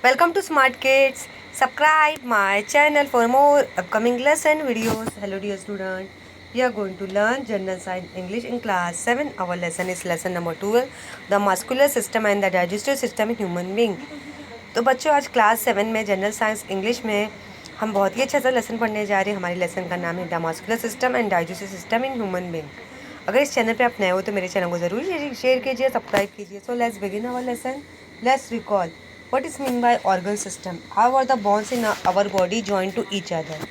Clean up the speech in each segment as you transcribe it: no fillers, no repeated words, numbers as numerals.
Welcome to Smart Kids. Subscribe my channel for more upcoming lesson videos. Hello dear student. We are going to learn General Science English in class 7. Our lesson is lesson number 12. The muscular system and the digestive system in human being. तो बच्चों आज class 7 में general science English में हम बहुत ही अच्छा सा lesson पढ़ने जा रहे हैं। हमारे लेसन का नाम है the muscular system and digestive system in human being. अगर इस चैनल पे आप नए हो तो मेरे चैनल को ज़रूर शेयर कीजिए, सब्सक्राइब कीजिए। So let's begin our lesson. Let's recall what is mean by organ system. How are the bones in our body join to each other.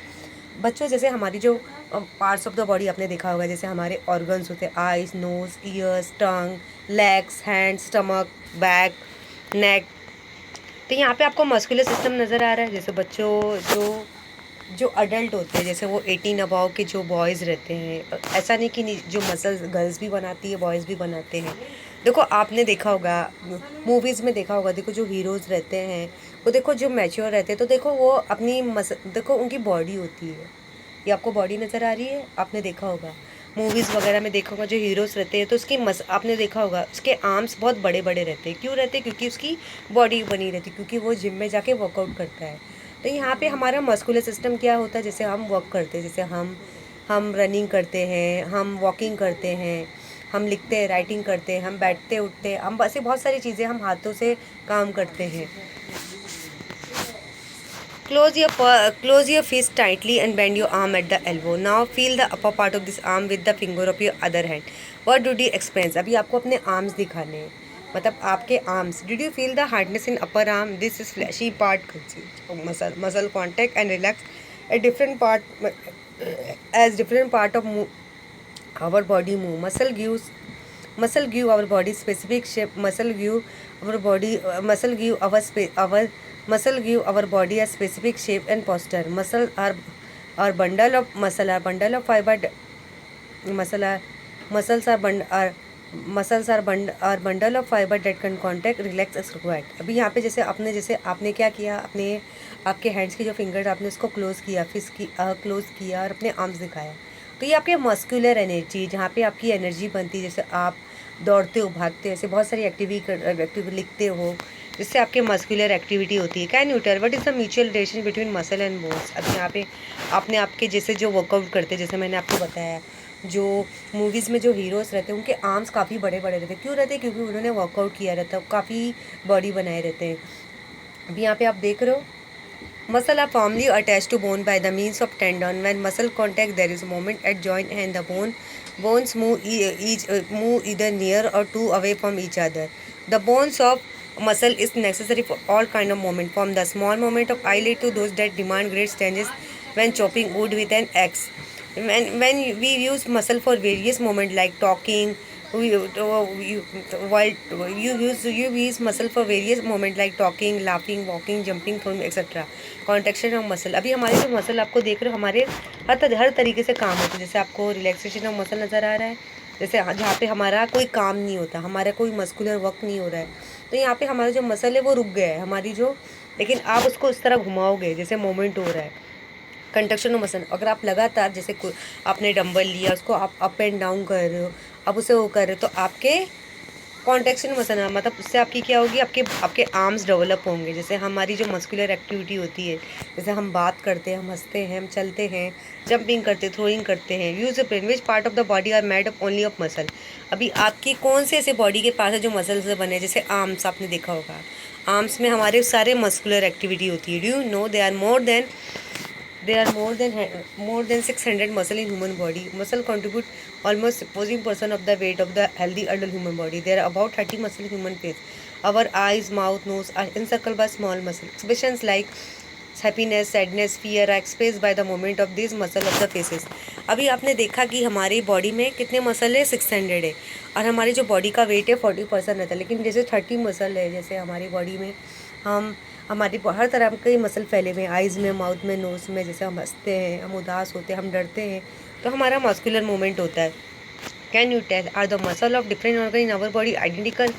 बच्चों जैसे हमारी जो पार्ट्स ऑफ द बॉडी आपने देखा होगा, जैसे हमारे ऑर्गन्स होते हैं आइज, नोज, ईयर्स, टंग, लेग्स, हैंड, स्टमक, बैक, नेक। तो यहाँ पे आपको मस्कुलर सिस्टम नज़र आ रहा है। जैसे बच्चों जो जो अडल्ट होते हैं, जैसे वो 18 अबाव के जो बॉयज़ रहते हैं, ऐसा नहीं कि जो मसल्स गर्ल्स भी बनाती है बॉयज़ भी बनाते हैं। देखो आपने देखा होगा, मूवीज़ में देखा होगा, देखो जो हीरोज़ रहते हैं वो देखो जो मैच्योर रहते हैं तो देखो वो अपनी देखो उनकी बॉडी होती है। ये आपको बॉडी नज़र आ रही है, आपने देखा होगा मूवीज़ वगैरह में देखा होगा जो हीरोज़ रहते हैं तो उसकी आपने देखा होगा उसके आर्म्स बहुत बड़े बड़े रहते हैं। क्यों रहते हैं? क्योंकि उसकी बॉडी बनी रहती है, क्योंकि वो जिम में जाके वर्कआउट करता है। तो यहाँ पे हमारा मस्कुलर सिस्टम क्या होता है, जैसे हम वर्क करते हैं, जैसे हम रनिंग करते हैं, हम वॉकिंग करते हैं, हम लिखते हैं, राइटिंग करते हैं, हम बैठते उठते हैं, हम ऐसे बहुत सारी चीज़ें हम हाथों से काम करते हैं। Close your fist tightly and bend your arm at the elbow. Now feel the upper part of this arm with the finger of your other hand. What did you experience? अभी आपको अपने arms दिखाने हैं, मतलब आपके arms. Did you feel the hardness in upper arm? This is fleshy part consists of muscle contact and relax. A different part as different part of our body move. Muscle give our body specific shape. Muscle give our body muscle give our muscle give our body a specific shape and posture. Muscle are bundle of fiber. Muscles are bundle of fiber that can contact relax as required. अभी यहाँ पे जैसे आपने क्या किया, आपके hands की जो फिंगर्स आपने उसको क्लोज किया, क्लोज किया और अपने आर्म्स दिखाया। तो ये आपके मस्कुलर एनर्जी, जहाँ पे आपकी एनर्जी बनती है, जैसे आप दौड़ते हो, भागते हो, ऐसे बहुत सारी एक्टिविटी लिखते हो, जिससे आपके मस्कुलर एक्टिविटी होती है। Can you tell what is the mutual relation between muscle and bones. अब यहाँ पे आपने आपके जैसे जो वर्कआउट करते हैं, जैसे मैंने आपको बताया, जो मूवीज़ में जो हीरोज़ रहते हैं उनके आर्म्स काफ़ी बड़े बड़े रहते हैं। क्यों रहते हैं? क्योंकि उन्होंने वर्कआउट किया रहता है, काफ़ी बॉडी बनाए रहते हैं। अभी यहाँ पे आप देख रहे हो, muscle are firmly attached to bone by the means of tendon. When muscle contact, there is movement at joint and the bones move either near or to away from each other. The bones of muscle is necessary for all kind of movement, from the small movement of eyelid to those that demand great changes when chopping wood with an axe. When we use muscle for various movement like talking, you use muscle for various movement like talking, laughing, walking, jumping, throwing, etc. Contraction of muscle. अभी हमारे जो muscle आपको देख रहे हो, हमारे हर तरीके से काम होते हैं। जैसे आपको रिलैक्सेशन ऑफ मसल नज़र आ रहा है, जैसे जहाँ पे हमारा कोई काम नहीं होता, हमारा कोई मस्कुलर वर्क नहीं हो रहा है, तो यहाँ पे हमारा जो मसल है वो रुक गया है हमारी जो, लेकिन आप उसको इस तरह घुमाओगे जैसे मोमेंट हो रहा है। कंट्रक्शन ऑफ मसल, अगर आप लगातार जैसे आपने डंबल लिया, उसको आप अप एंड डाउन कर रहे हो, अब उसे वो कर रहे हो, तो आपके कॉन्ट्रैक्शन मसल, मतलब उससे आपकी क्या होगी, आपके आर्म्स डेवलप होंगे। जैसे हमारी जो मस्कुलर एक्टिविटी होती है, जैसे हम बात करते हैं, हम हंसते हैं, हम चलते हैं, जंपिंग करते, थ्रोइंग करते हैं। Use brain which part of the body are made up only of muscle. अभी आपकी कौन से ऐसे बॉडी के पास है जो मसल से बने? जैसे आर्म्स आपने देखा होगा, आर्म्स में हमारे सारे मस्कुलर एक्टिविटी होती है। Do you know there are more than 600 muscle in human body. Muscle contribute almost 40% of the weight of the healthy adult human body. There are about 30 muscle in human face. Our eyes, mouth, nose are encircled by small muscle. Expressions like happiness, sadness, fear are expressed by the movement of these muscle of the faces. अभी आपने देखा कि हमारी body में कितने muscle है? 600 है, और हमारी जो बॉडी का वेट है 40% रहता है, लेकिन जैसे 30 मसल है, जैसे हमारी बॉडी में हमारी हर तरह के मसल फैले हुए हैं, आइज़ में, माउथ में, नोज़ में। जैसे हम हंसते हैं, हम उदास होते हैं, हम डरते हैं, तो हमारा मस्कुलर मूवमेंट होता है। Can you tell are the muscle of different organ in our body identical.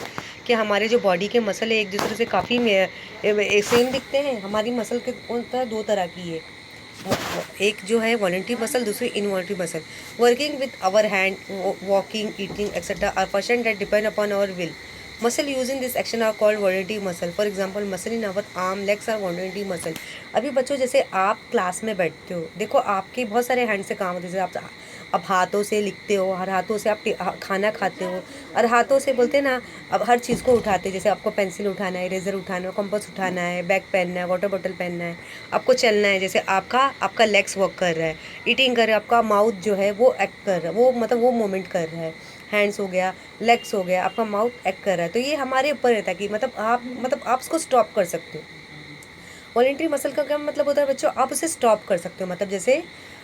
कि हमारे जो बॉडी के मसल है एक दूसरे से काफ़ी सेम दिखते हैं। हमारी मसल के दो तरह की है, एक जो है वॉलंटरी मसल, दूसरी involuntary muscle. Working with our hand, walking, eating etcetera are function that depend upon our will. Muscle use in this action are called voluntary muscle. For example muscle in our arm legs are voluntary muscle. अभी बच्चों जैसे आप class में बैठते हो, देखो आपके बहुत सारे हैंड से काम होते हैं, जैसे आप हाथों से लिखते हो, हर हाथों से आप खाना खाते हो, और हाथों से बोलते हैं ना, अब हर चीज़ को उठाते हैं, जैसे आपको पेंसिल उठाना है, इरेजर उठाना है, कंपास उठाना है, बैग पहनना है, वाटर बॉटल पहनना है, आपको चलना है, जैसे आपका लेग्स वर्क कर रहा है, ईटिंग कर रहा है, आपका माउथ जो है वो एक्ट कर रहा है, वो मतलब वो मूवमेंट कर रहा है, हैंड्स हो गया, लेग्स हो गया, आपका माउथ एक्ट कर रहा है। तो ये हमारे ऊपर रहता है कि मतलब आप उसको स्टॉप कर सकते हो। वॉलेंटरी मसल का क्या मतलब होता है बच्चों, आप उसे स्टॉप कर सकते हो, मतलब जैसे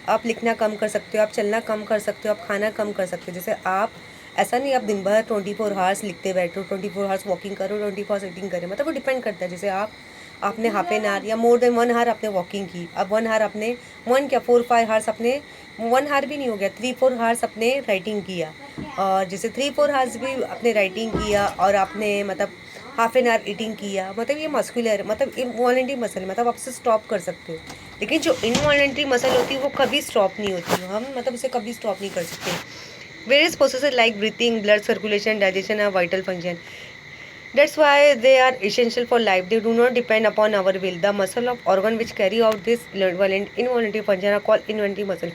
आप लिखना कम कर सकते हो, आप चलना कम कर सकते हो, आप खाना कम कर सकते हो। जैसे आप ऐसा नहीं आप दिन भर 24 आवर्स लिखते बैठो, 24 आवर्स वॉकिंग करो, 24 आवर्स रीडिंग करें, मतलब वो डिपेंड करता है। जैसे आपने हाफ एन आवर या मोर देन 1 आवर आपने वॉकिंग की, अब 1 आवर आपने 4-5 आवर्स अपने 1 आवर भी नहीं हो गया, 3-4 आवर्स अपने राइटिंग किया, और जैसे 3-4 आवर्स भी अपने राइटिंग किया, और आपने मतलब हाफ एन आवर ईटिंग किया, मतलब ये मस्कुलर मतलब इनवॉलेंट्री मसल, मतलब आप उसे स्टॉप कर सकते हो। लेकिन जो इनवॉलेंट्री मसल होती है वो कभी स्टॉप नहीं होती, हम मतलब उसे कभी स्टॉप नहीं कर सकते। Various processes like breathing, blood circulation, digestion are vital function, that's why they are essential for life. They do not depend upon our will. The muscle of organ which carry out this involuntary function are called involuntary muscle.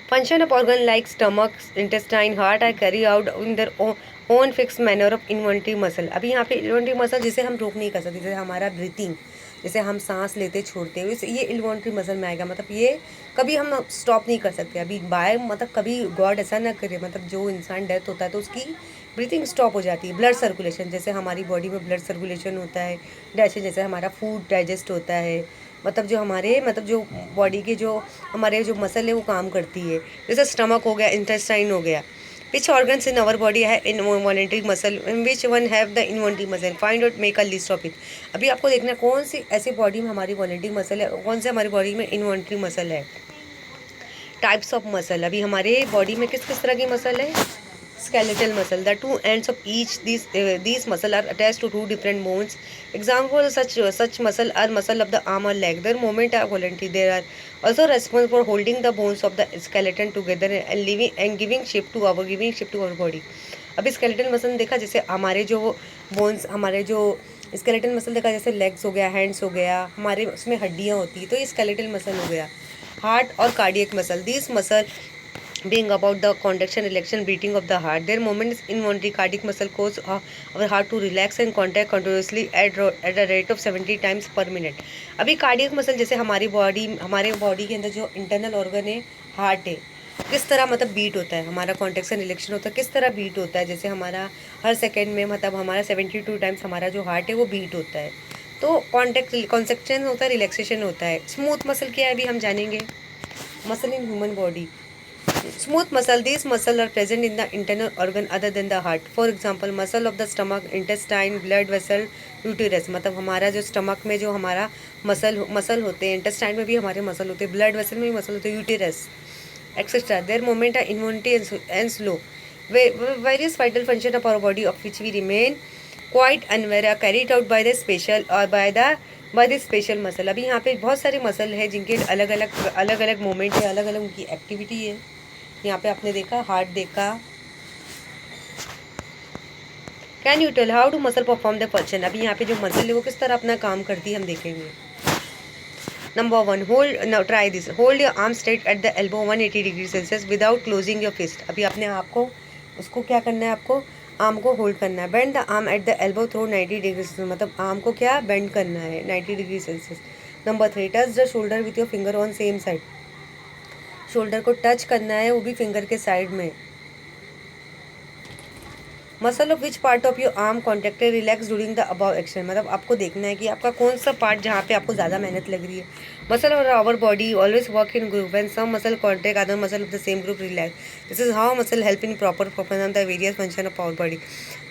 Function of organ like stomach, intestine, heart are carry out in their own fixed manner of involuntary muscle. अभी यहाँ पे involuntary muscle जिसे हम रोक नहीं कर सकते, जैसे हमारा ब्रीथिंग, जैसे हम सांस लेते छोड़ते हुए, ये इनवॉल्ट्री मसल में आएगा, मतलब ये कभी हम स्टॉप नहीं कर सकते। अभी बाय मतलब कभी गॉड ऐसा ना करे, मतलब जो इंसान डेथ होता है तो उसकी ब्रीथिंग स्टॉप हो जाती है। ब्लड सर्कुलेशन, जैसे हमारी बॉडी में ब्लड सर्कुलेशन होता है, डाइजेशन जैसे हमारा फूड डाइजेस्ट होता है, मतलब जो हमारे मतलब जो बॉडी के जो हमारे जो मसल है वो काम करती है, जैसे स्टमक हो गया, इंटेस्टाइन हो गया। Which organs in our body have involuntary muscle and which one have the involuntary muscle? Find out, make a list of it. अभी आपको देखना है कौन सी ऐसी बॉडी में हमारी वॉलेंटरी मसल है, कौन से हमारी बॉडी में इनवॉलेंटरी मसल है। टाइप्स ऑफ मसल, अभी हमारे बॉडी में किस किस तरह की मसल है। skeletal muscle, the two ends of each these muscle are attached to two different bones. Example such muscle are muscle of the arm or leg. Their movement are voluntary. They are also responsible for holding the bones of the skeleton together and giving shape to our body. अभी skeletal muscle देखा, जैसे हमारे जो bones, हमारे जो skeletal muscle देखा, जैसे legs हो गया, hands हो गया, हमारे उसमें हड्डियाँ होती है, तो ये skeletal muscle हो गया। हार्ट और cardiac muscle, these muscle being about the contraction, relaxation, beating of the heart. Their movement is involuntary. Cardiac muscle cause our heart to relax and contract continuously at a rate of 70 times per minute. अभी cardiac muscle, जैसे हमारे body के अंदर जो internal organ है, heart है, किस तरह मतलब बीट होता है, हमारा कॉन्ट्रेक्शन रिलेक्शन होता है, किस तरह बीट होता है, जैसे हमारा हर सेकेंड में मतलब हमारा 72 टाइम्स हमारा जो हार्ट है वो बीट होता है। तो कॉन्ट्रेक्शन होता है, रिलैक्सेशन होता है। स्मूथ मसल क्या है अभी हम जानेंगे। Muscle in human body, smooth muscle, these muscle are present in the internal organ other than the heart. For example, muscle of the stomach, intestine, blood vessel, uterus, मतलब हमारा जो स्टमक में जो हमारा मसल होते हैं, इंटेस्टाइन में भी हमारे मसल होते हैं, ब्लड वेसल में भी मसल होते हैं, uterus etcetera. There movement are involuntary and slow. Various vital function of our body of which we remain quite unaware are carried out by the special और बाय द स्पेशल मसल। अभी यहाँ पे बहुत सारे muscle है जिनके अलग अलग मूवमेंट है, अलग अलग उनकी एक्टिविटी है। यहाँ पे आपने देखा हार्ट देखा। Can you tell how do muscle perform the function. अभी यहाँ पे जो मसल है वो किस तरह अपना काम करती है हम देखेंगे। Number 1, hold, now try this, hold your arm straight at the elbow 180 degree Celsius without closing your fist. अभी अपने आप को उसको क्या करना है, आपको आर्म को होल्ड करना है। Bend the arm eight the elbow through 90 degree Celsius, मतलब आर्म को क्या बेंड करना है 90 degree Celsius. Number 3, touch the shoulder with your finger on same side. Shoulder को टच करना है वो भी फिंगर के साइड में। Muscle of which part of your arm contracted relax during the above action, मतलब आपको देखना है कि आपका कौन सा पार्ट जहाँ पे आपको ज़्यादा मेहनत लग रही है। Muscle of our body always work in group and some muscle contract other muscle of the same group relax. This is how muscle help in proper performance of the various function of our body.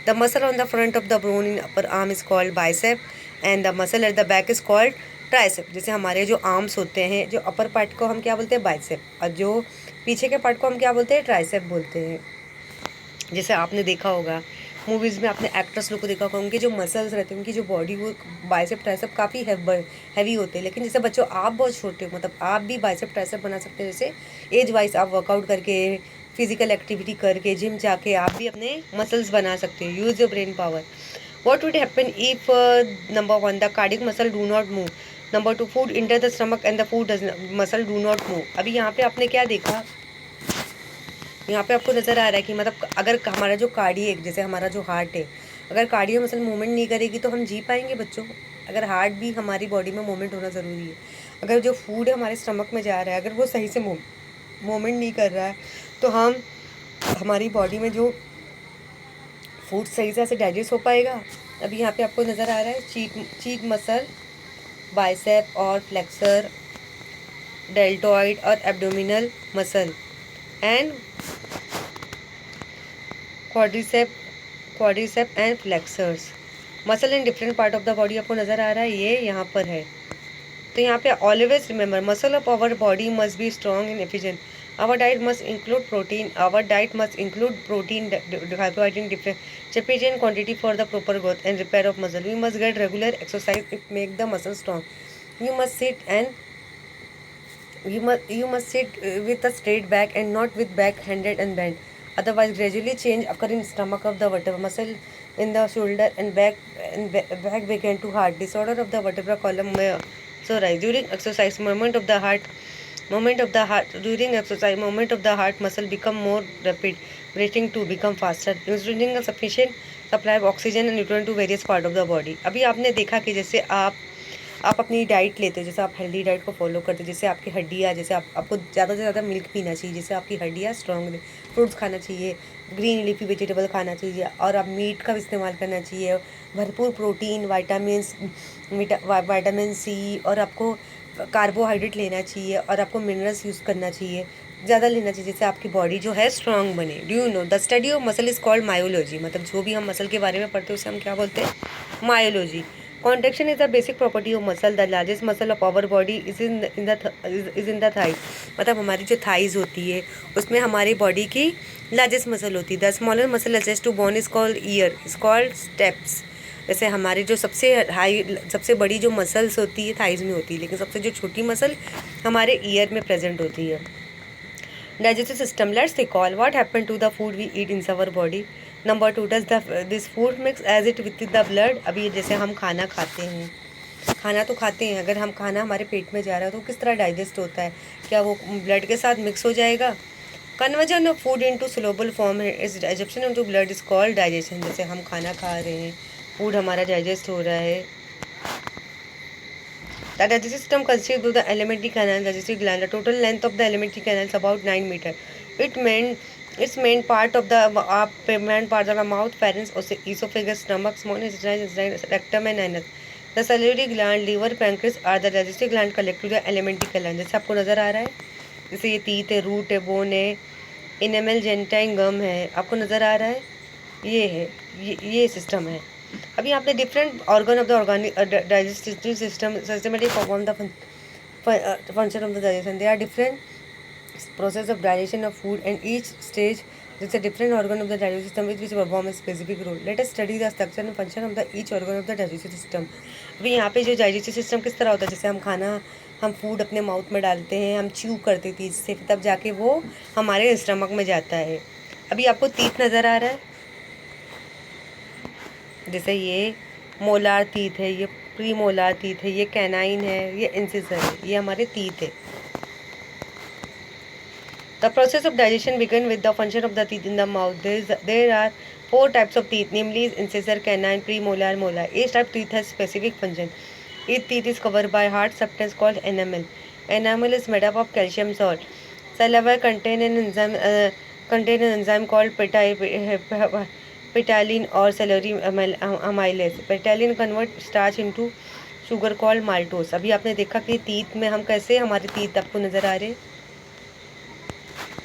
The muscle on the front of the bone in upper arm is called bicep and the muscle at the back is called tricep. जैसे हमारे जो arms होते हैं, जो upper part को हम क्या बोलते हैं, बाइसेप, और जो पीछे के पार्ट को हम क्या बोलते हैं, ट्राइसेप बोलते हैं। जैसे आपने देखा होगा मूवीज़ में, आपने एक्ट्रेस लोग को देखा होगा, उनके जो मसल्स रहते हैं, उनकी जो बॉडी वो बाइसेप ट्राइसेप काफ़ी हैवी होते हैं। लेकिन जैसे बच्चों आप बहुत छोटे हो, मतलब आप भी बाइसेप ट्राइसेप बना सकते हैं। जैसे एज वाइज आप वर्कआउट करके फिजिकल एक्टिविटी करके, जिम जाके आप भी अपने मसल्स बना सकते हो. Use your brain power. What would happen if number one, the cardiac muscle do not move. Number two, food enter the stomach and the food does not, muscle do not move. अभी यहाँ पे आपने क्या देखा, यहाँ पे आपको नज़र आ रहा है कि मतलब अगर हमारा जो कार्डियक, जैसे हमारा जो हार्ट है, अगर कार्डियो मसल मूवमेंट नहीं करेगी तो हम जी पाएंगे बच्चों. अगर हार्ट भी हमारी बॉडी में मूवमेंट होना ज़रूरी है. अगर जो फूड है हमारे स्टमक में जा रहा है, अगर वो सही से मूवमेंट नहीं कर रहा है, तो हमारी बॉडी में जो फूड सही से डाइजेस्ट हो पाएगा. अभी यहाँ पे आपको नज़र आ रहा है चीक मसल, बाइसेप और फ्लेक्सर, डेल्टॉइड और abdominal muscle and quadricep and flexors. Muscle in different part of the body आपको नज़र आ रहा है, ये यहाँ पर है. तो यहाँ पे always remember, muscle of our body must be strong and efficient. Our diet must include protein. Carbohydrate different sufficient quantity for the proper growth and repair of muscle. We must get regular exercise. It make the muscle strong. You must sit with a straight back and not with back handed and bent. Otherwise, gradually change occur in stomach of the vertebra muscle in the shoulder and back begin to heart. Disorder of the vertebra column may also rise during exercise. Movement of the heart muscle become more rapid, breathing to become faster, ensuring a sufficient supply of oxygen and nutrient to various part of the body. अभी आपने देखा कि जैसे आप अपनी diet लेते हो, जैसे आप हेल्दी डाइट को फॉलो करते हो, जैसे आपकी हड्डियाँ, जैसे आपको ज़्यादा से ज़्यादा मिल्क पीना चाहिए, जैसे आपकी हड्डियाँ स्ट्रॉन्ग रहे, फ्रूट्स खाना चाहिए, ग्रीन लीफी वेजिटेबल खाना चाहिए, और आप मीट का इस्तेमाल करना चाहिए, भरपूर प्रोटीन, विटामिन सी, और आपको कार्बोहाइड्रेट लेना चाहिए, और आपको मिनरल्स यूज़ करना चाहिए, ज़्यादा लेना चाहिए, जिससे आपकी बॉडी जो है स्ट्रॉन्ग बने. Do you know the study of muscle is called myology. मतलब जो भी हम मसल के बारे में पढ़ते हैं उसे हम क्या बोलते हैं, myology. Contraction is the basic property of muscle. The largest muscle of our body is in the thigh. मतलब हमारी जो थाइज होती है उसमें हमारी बॉडी की लार्जेस्ट मसल होती है. The smaller muscle attached to bone is called ear, is called stapes. जैसे हमारी जो सबसे बड़ी जो मसल्स होती है थाइज में होती है, लेकिन सबसे जो छोटी मसल हमारे ईयर में प्रेजेंट होती है. Digestive system. Let's recall what happen to the food we eat in our body. Number two, does this food mix as it with the blood. अभी जैसे हम खाना खाते हैं, खाना तो खाते हैं, अगर हम खाना हमारे पेट में जा रहा है तो किस तरह डाइजेस्ट होता है, क्या वो ब्लड के साथ मिक्स हो जाएगा. Conversion of food into soluble form is digestion into blood is called digestion. जैसे हम खाना खा रहे हैं, फूड हमारा डाइजेस्ट हो रहा है. The digestive system consists of the alimentary canal, digestive gland. The total length of the alimentary canal is about 9 meters. Its main part of the mouth, pharynx, esophagus, stomach, small intestine, rectum and anus. The salivary gland, liver, pancreas are the digestive gland collect to the alimentary canal. जैसे आपको नज़र आ रहा है, जैसे ये teeth है, root है, बोन है, इनेमल, जेंटाइन, गम है, आपको नज़र आ रहा है, ये है, ये सिस्टम है. अभी आपने different organ of the digestive system systematic perform the function of the digestion. They are different process of digestion of food and each stage जैसे different organ of the digestive system which perform a specific role. Let us study the structure and function of the each organ of the digestive system. अभी यहाँ पे जो digestive system किस तरह होता है, जैसे हम फूड अपने माउथ में डालते हैं, हम च्यू करते थे इससे, तब जाके वो हमारे स्टमक में जाता है. अभी आपको टीथ नज़र आ रहा है, जैसे ये मोलार टीथ है, ये प्री मोलार टीथ है, ये कैनाइन है, ये इंसिसर है, ये हमारे टीथ है. The process of digestion began with the function of the teeth in the mouth. There are 4 types of teeth, namely incisor, canine, premolar, molar. Each type of teeth has specific function. Each teeth is covered by hard substance called enamel. Enamel is made up of calcium salt. Saliva contain an enzyme called petalin or celery amylase. Petalin converts starch into sugar called maltose. अभी आपने देखा कि teeth में हम कैसे, हमारे teeth आपको नज़र आ रहे,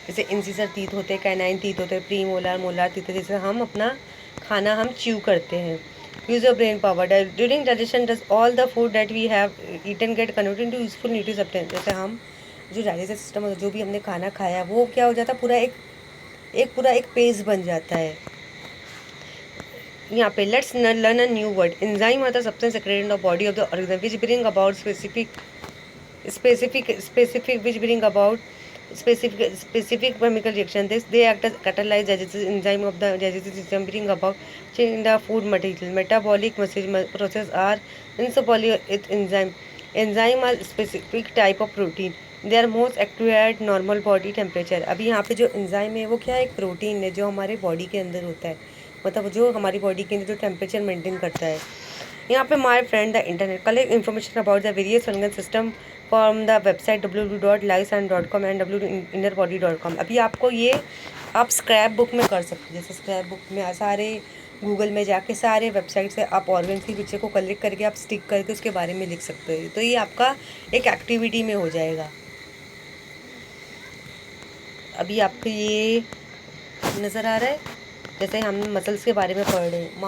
जैसे इंसिसर टीथ होते हैं, कैनाइन टीथ होते हैं, प्री मोलार, मोलार टीथ, जैसे हम अपना खाना हम च्यू करते हैं. Use your brain power. During digestion does all the food that we have eaten get converted into useful nutri substance. जैसे हम जो डाइजेस्टिव सिस्टम होता है, जो भी हमने खाना खाया, वो क्या हो जाता है, पूरा एक पेस्ट बन जाता है. यहाँ पे let's learn a new word. Enzyme are the substance secreted in the body of the organism which bring about specific chemical reaction. This they act as catalyze digestive enzyme of the digestive system, bring about change in the food material. Metabolic process are insulin enzyme. Enzyme are specific type of protein. They are most active at normal body temperature. अभी यहाँ पे जो enzyme है वो क्या है, एक protein है जो हमारे बॉडी के अंदर होता है, मतलब जो हमारी बॉडी के अंदर जो टेम्परेचर मेंटेन करता है. यहाँ पे my friend the internet collect information about the various organ system from the website www.lifescience.com and www.innerbody.com. अभी आपको ये आप स्क्रैप बुक में कर सकते हैं. जैसे स्क्रैप बुक में सारे गूगल में जाके सारे वेबसाइट से आप ऑर्गन की पिक्चर को कलेक्ट करके आप स्टिक करके उसके बारे में लिख सकते हो. तो ये आपका एक एक्टिविटी में हो जाएगा. अभी आपको ये नज़र आ रहा है, जैसे हम मसल्स के बारे में पढ़ रहे हैं.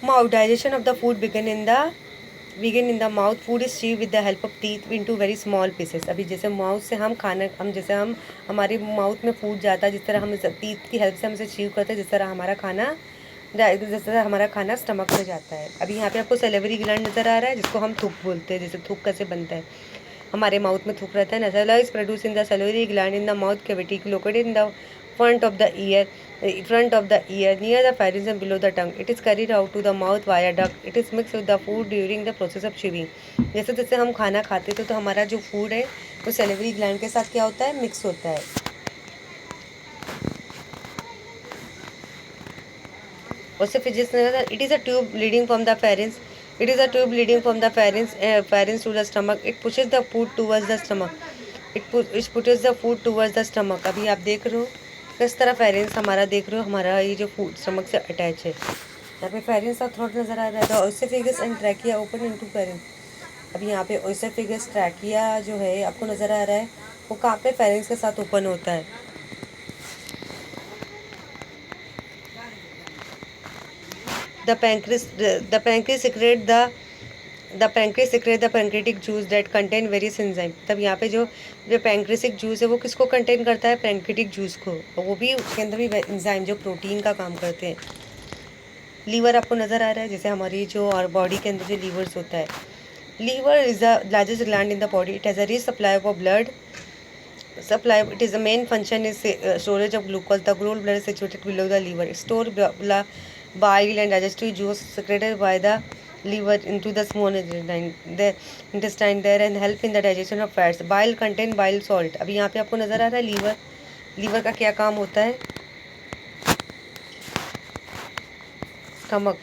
Mouth digestion of the food began in the mouth. Food is chew with the help of teeth into very small pieces. अभी जैसे माउथ से हम खाना जैसे हम हमारे माउथ में फूड जाता है, जिस तरह हम टीथ की हेल्प से हम इसे चीव करते हैं, जिस तरह हमारा खाना स्टमक में जाता है. अभी यहाँ पे आपको सैलिवरी ग्लैंड नज़र आ रहा है, जिसको हम थूक बोलते हैं. जैसे थूक कैसे बनता है, हमारे माउथ में थूक रहता है. नज़र is produce in the salivary gland in the mouth cavity located in the front of the ear near the pharynx and below the tongue. It is carried out to the mouth via duct. It is mixed with the food during the process of chewing. जैसे जैसे हम खाना खाते थे तो हमारा जो food है वो सैलिवरी ग्लैंड के साथ क्या होता है, मिक्स होता है. उससे फिर जिस it is a tube leading from the pharynx. It is a tube leading from the pharynx to the stomach. It pushes the food towards the stomach. It pushes the food towards the stomach. अभी आप देख रहे हो किस तरह फेरेंस हमारा, देख रहे हो हमारा ये जो फूड स्टमक से अटैच है. यहाँ पे फेरेंस और थ्रोट नज़र आ रहा है. Oesophagus and trachea open into pharynx. अभी यहाँ पे ओएसोफेगस ट्रैकिया जो है आपको नज़र आ रहा है, वो कहाँ पे फेरेंस के साथ ओपन होता है. The pancreas secrete the pancreatic juice that contain various enzyme. तब यहाँ पे जो पैंक्रेटिक जूस है वो किसको कंटेन करता है, पैंक्रेटिक जूस को. वो भी उसके अंदर भी एंजाइम जो प्रोटीन का काम करते हैं. लीवर आपको नज़र आ रहा है, जैसे हमारी जो और बॉडी के अंदर जो लीवर्स होता है. Liver is the largest gland in the body. It has a rich supply of blood supply. It is the main function is storage of glucose. The whole blood is situated below the liver. It store bile and digestive juice secreted by the liver into the small intestine there and help in the digestion of fats. Bile contain bile salt. अभी यहाँ पे आपको नज़र आ रहा है liver का क्या काम होता है. Stomach.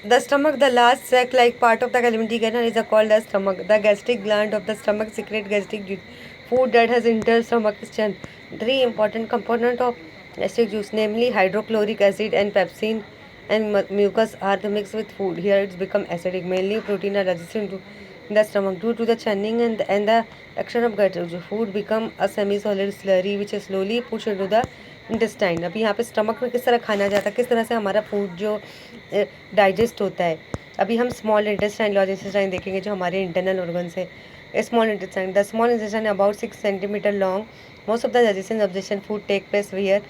The stomach, the large sac-like part of the alimentary canal, is called the stomach. The gastric gland of the stomach secrete gastric juice. Food that has entered stomach is churned. Three important components of gastric juice, namely hydrochloric acid and pepsin and mucus, are mixed with food. Here it's become acidic. Mainly protein are digested in the stomach. Due to the churning and the action of gastric juice, food become a semi-solid slurry which is slowly pushed into the intestine. अभी यहाँ पे stomach में किस तरह खाना जाता है, किस तरह से हमारा फूड जो डाइजेस्ट होता है. अभी हम स्मॉल इंटेस्टाइन, लार्ज इंटेस्टाइन देखेंगे जो हमारे इंटरनल ऑर्गन्स है. Small intestine. The small intestine about 6 centimetre long. Most of the digestion food take place here.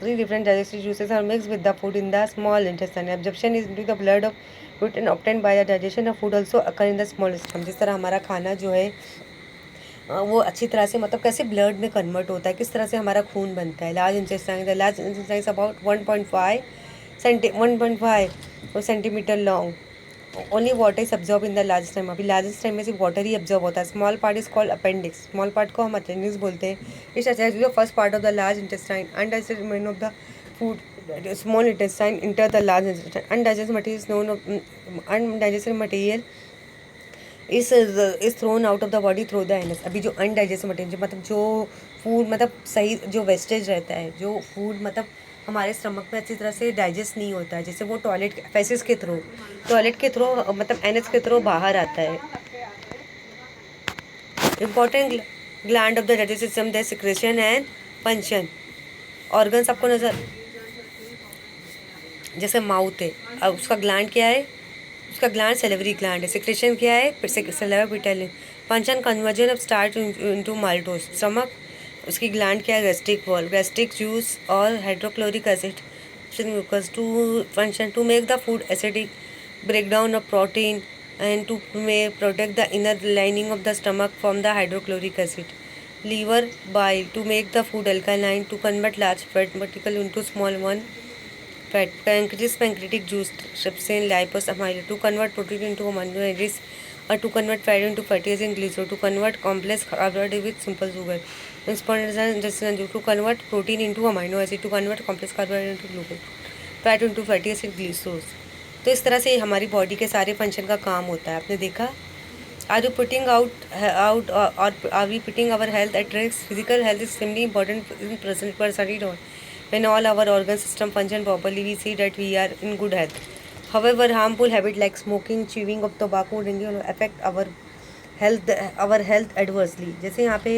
Three different digestive juices are mixed with the food in the small intestine. Absorption is into the blood of protein obtained by the digestion of food also occur in the small intestine. जिस तरह हमारा खाना जो है वो अच्छी तरह से मतलब कैसे ब्लड में कन्वर्ट होता है, किस तरह से हमारा खून बनता है. Large intestine is about 1.5 centimetre long. Only water is absorb in the large intestine. अभी लार्ज इंटेस्टाइन में सिर्फ वाटर ही अब्जॉर्ब होता है. Small part is called appendix. Small part को हम अपेंडिक्स बोलते हैं. It's attached to the first part of the large intestine. Undigested remain of the food small intestine enter the large intestine. Undigested material is thrown out of the body through the anus. अभी जो undigested material मतलब जो food मतलब सही जो wastage रहता है, जो फूड मतलब हमारे स्टमक में अच्छी तरह से डाइजेस्ट नहीं होता है, जैसे वो टॉयलेट के थ्रू मतलब एनस के थ्रू बाहर आता है. Important gland of the digestive system, the secretion and function. Organs आपको नजर, जैसे माउथ है, अब उसका ग्लैंड क्या है, उसका ग्लैंड सेलिवरी ग्लैंड है. सिक्रेशन क्या है, फिर से saliva ptyalin. Function conversion of starch into maltose. Stomach उसकी ग्लैंड क्या है, गैस्ट्रिक वॉल, गैस्ट्रिक जूस और hydrochloric acid mucus to function to make the food acidic. breakdown of protein and to may protect the inner lining of the stomach from the hydrochloric acid. Liver bile to make the food alkaline, to convert large fat particle into small one. Fat pancreas, pancreatic juice, trypsin, lipase, amylase to convert protein into amino acids, or to convert fat into fatty acid glycerol, to convert complex carbohydrate with simple sugar. Intestinal juice to convert protein into amino acid, to convert complex carbohydrate into glucose, fat into fatty acid glycerol. तो इस तरह से हमारी body के सारे function का काम होता है। आपने देखा, are you putting out or are we putting our health at risk? Physical health is extremely important in present person all when all our organ system function properly, we see that we are in good health. However, harmful habit like smoking, chewing of tobacco, drinking affect our health adversely. जैसे यहाँ पे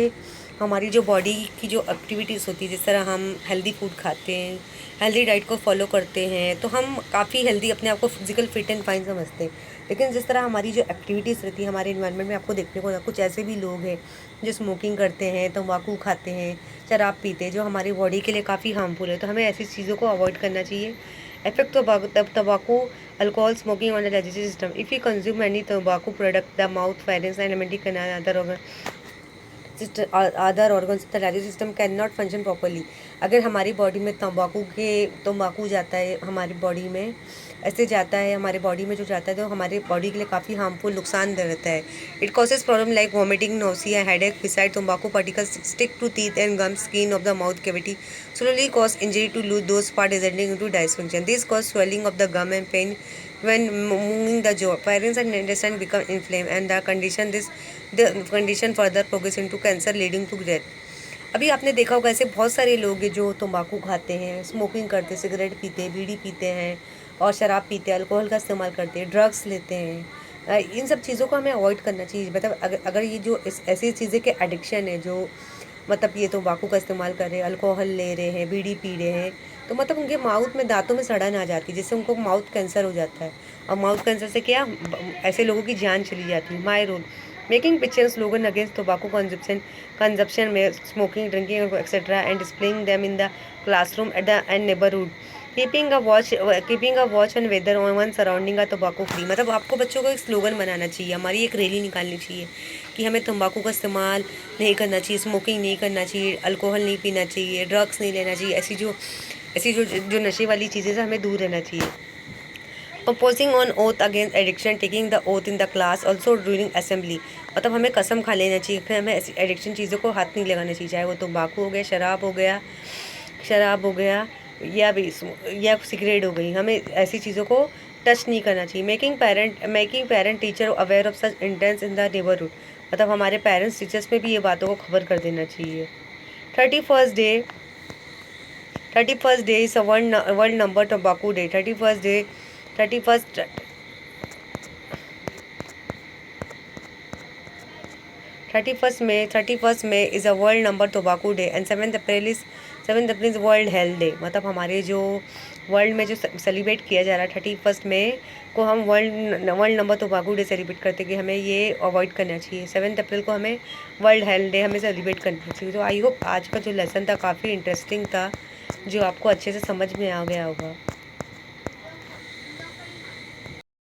हमारी जो body की जो activities होती है, जिस तरह हम हेल्दी फूड खाते हैं, हेल्दी डाइट को फॉलो करते हैं, तो हम काफ़ी हेल्दी अपने आप को फिजिकल फिट एंड फाइन समझते हैं। लेकिन जिस तरह हमारी जो एक्टिविटीज़ रहती है हमारे इन्वायरमेंट में, आपको देखने को कुछ ऐसे भी लोग हैं जो स्मोकिंग करते हैं, तंबाकू खाते हैं, शराब पीते हैं, जो हमारी बॉडी के लिए काफ़ी हार्मफुल है। तो हमें ऐसी चीज़ों को अवॉइड करना चाहिए। Effect tobacco, alcohol, smoking on the digestive system. If you consume any tobacco product, the mouth, pharynx, and alimentary canal, other organs of the digestive system cannot function properly. अगर हमारी बॉडी में तंबाकू जाता है, हमारी body में ऐसे जाता है, हमारे बॉडी में जो जाता है तो हमारे बॉडी के लिए काफ़ी हार्मफुल नुकसानदेह रहता है। It causes problem like vomiting, nausea, headache. Beside तंबाकू particles stick to teeth and gum skin of the mouth cavity, slowly cause injury to lose those parts resulting into dysfunction. This cause swelling of the gum and pain when moving the jaw. Pharynx and intestine become inflamed and the condition further progress into cancer leading to death. अभी आपने देखा होगा ऐसे बहुत सारे लोग हैं जो तंबाकू खाते हैं, स्मोकिंग करते हैं, सिगरेट पीते हैं, बीड़ी पीते हैं और शराब पीते हैं, अल्कोहल का इस्तेमाल करते हैं, ड्रग्स लेते हैं। इन सब चीज़ों को हमें अवॉइड करना चाहिए। मतलब अगर ये जो ऐसी चीज़ें के एडिक्शन है, जो मतलब ये तंबाकू का इस्तेमाल कर रहे हैं, अल्कोहल ले रहे हैं, बीड़ी पी रहे हैं, तो मतलब उनके माउथ में, दांतों में सड़न आ जाती है, जिससे उनको माउथ कैंसर हो जाता है। और माउथ कैंसर से क्या, ऐसे लोगों की जान चली जाती है। My role making picture slogan against tobacco consumption में smoking, drinking etcetera and displaying them in the classroom at the end neighbourhood. Keeping a watch on whether on one surrounding are तंबाकू फ्री. मतलब आपको बच्चों को एक slogan बनाना चाहिए, हमारी एक रैली निकालनी चाहिए कि हमें तंबाकू का इस्तेमाल नहीं करना चाहिए, स्मोकिंग नहीं करना चाहिए, अल्कोहल नहीं पीना चाहिए, ड्रग्स नहीं लेना चाहिए, ऐसी जो नशे वाली चीज़ें से हमें दूर रहना चाहिए. Composing on oath against addiction, taking the oath in the class also during assembly. मतलब हमें कसम खा लेना चाहिए, फिर हमें ऐसी एडिक्शन चीज़ों को हाथ नहीं लगाना चाहिए, चाहे वो तंबाकू हो गया, शराब हो गया या सिगरेट हो गई, हमें ऐसी चीज़ों को टच नहीं करना चाहिए. Making parent teacher aware of such intense in the neighbourhood. मतलब हमारे पेरेंट्स टीचर्स में भी ये बातों को खबर कर देना चाहिए. 31st day is a world number tobacco day. 31st May is a World Number Tobacco Day and 7th April is World Health Day. मतलब हमारे जो वर्ल्ड में जो सेलिब्रेट किया जा रहा है 31st मई को, हम वर्ल्ड नंबर तोबाकू डे सेलिब्रेट करते कि हमें ये अवॉइड करना चाहिए. 7 अप्रैल को हमें वर्ल्ड हेल्थ डे हमें सेलिब्रेट करना चाहिए. तो आई होप आज का जो लेसन था काफ़ी इंटरेस्टिंग था, जो आपको अच्छे से समझ में आ गया होगा.